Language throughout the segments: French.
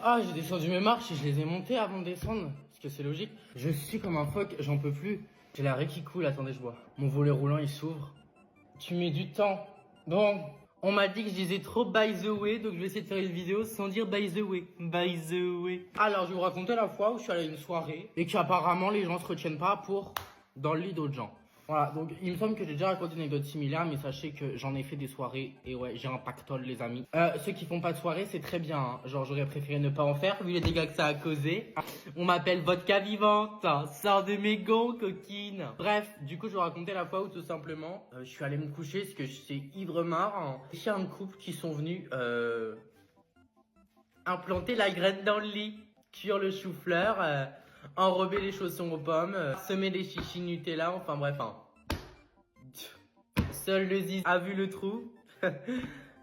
Ah, j'ai descendu mes marches et je les ai montées avant de descendre. Parce que c'est logique. Je suis comme un phoque, j'en peux plus. J'ai la raie qui coule, attendez, je vois. Mon volet roulant, il s'ouvre. Tu mets du temps. Bon, on m'a dit que je disais trop by the way, donc je vais essayer de faire une vidéo sans dire by the way. By the way. Alors, je vais vous raconter la fois où je suis allé à une soirée et qu'apparemment les gens se retiennent pas pour dans le lit d'autres gens. Voilà, donc il me semble que j'ai déjà raconté une anecdote similaire, mais sachez que j'en ai fait des soirées et ouais, j'ai un pactole, les amis. Ceux qui font pas de soirée, c'est très bien, hein. Genre, j'aurais préféré ne pas en faire vu les dégâts que ça a causé. On m'appelle vodka vivante, sors de mes gonds, coquine. Bref, du coup, je vais raconter la fois où tout simplement, je suis allé me coucher parce que j'étais ivre-marre. Il y a un couple qui sont venus implanter la graine dans le lit, cuire le chou-fleur, enrober les chaussons aux pommes, semer des chichis Nutella, enfin bref, hein. Seul le Ziz a vu le trou.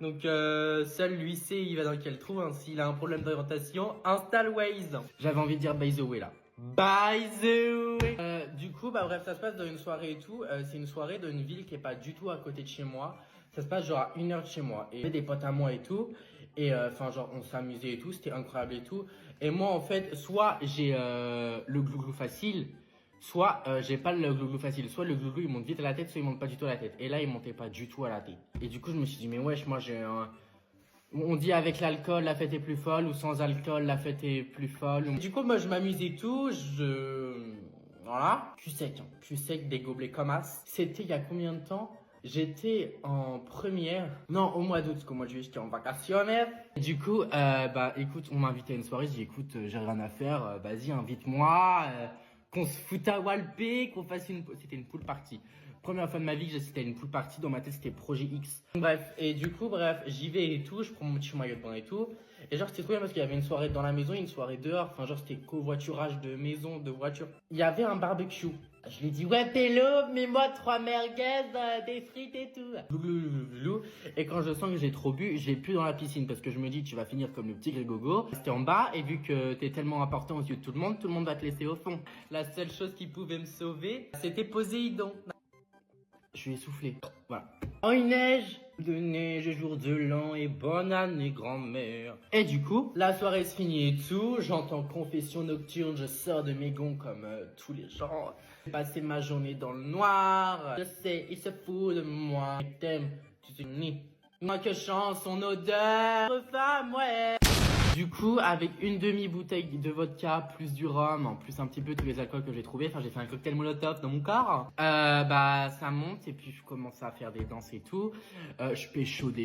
Donc seul lui sait il va dans quel trou, hein. S'il a un problème d'orientation, installe Waze. J'avais envie de dire by the way là. By the way. Du coup, bah bref, ça se passe dans une soirée et tout. C'est une soirée dans une ville qui est pas du tout à côté de chez moi. Ça se passe genre à 1 heure de chez moi. Et des potes à moi et tout. Et enfin genre on s'amusait et tout, c'était incroyable et tout. Et moi en fait, soit j'ai le glouglou facile, soit j'ai pas le glouglou facile. Soit le glouglou il monte vite à la tête, soit il monte pas du tout à la tête. Et là il montait pas du tout à la tête. Et du coup je me suis dit mais wesh, moi j'ai un... On dit avec l'alcool la fête est plus folle, ou sans alcool la fête est plus folle. Du coup moi je m'amusais et tout, voilà, cul sec, des gobelets comme as. C'était il y a combien de temps? J'étais en première, non au mois d'août, parce qu'au mois de juillet j'étais en vacances. Du coup, bah écoute, on m'a invité à une soirée, j'ai dit écoute, j'ai rien à faire, vas-y invite-moi, qu'on se foute à Walpé, qu'on fasse c'était une pool party. Première fois de ma vie que j'assistais à une pool party, dans ma tête c'était Projet X. Bref, et du coup, bref, j'y vais et tout, je prends mon petit maillot de bain et tout. Et genre c'était trop bien parce qu'il y avait une soirée dans la maison et une soirée dehors, enfin genre c'était covoiturage de maison, de voiture. Il y avait un barbecue. Je lui ai dit ouais Pélo, mets-moi 3 merguez, des frites et tout. Et quand je sens que j'ai trop bu, je vais plus dans la piscine parce que je me dis tu vas finir comme le petit Grégogo. C'était en bas et vu que t'es tellement important aux yeux de tout le monde va te laisser au fond. La seule chose qui pouvait me sauver, c'était Poséidon. Je lui ai soufflé. Voilà. Oh, il neige! De neige, jour de l'an et bonne année grand-mère. Et du coup, la soirée se finit et tout. J'entends confession nocturne, je sors de mes gonds comme tous les gens. J'ai passé ma journée dans le noir. Je sais, il se fout de moi. Je t'aime, tu sais ni. Moi que chante son odeur. Femme, ouais. Du coup, avec une demi-bouteille de vodka, plus du rhum, plus un petit peu tous les alcools que j'ai trouvés, enfin j'ai fait un cocktail molotov dans mon corps, bah ça monte et puis je commence à faire des danses et tout, je pécho des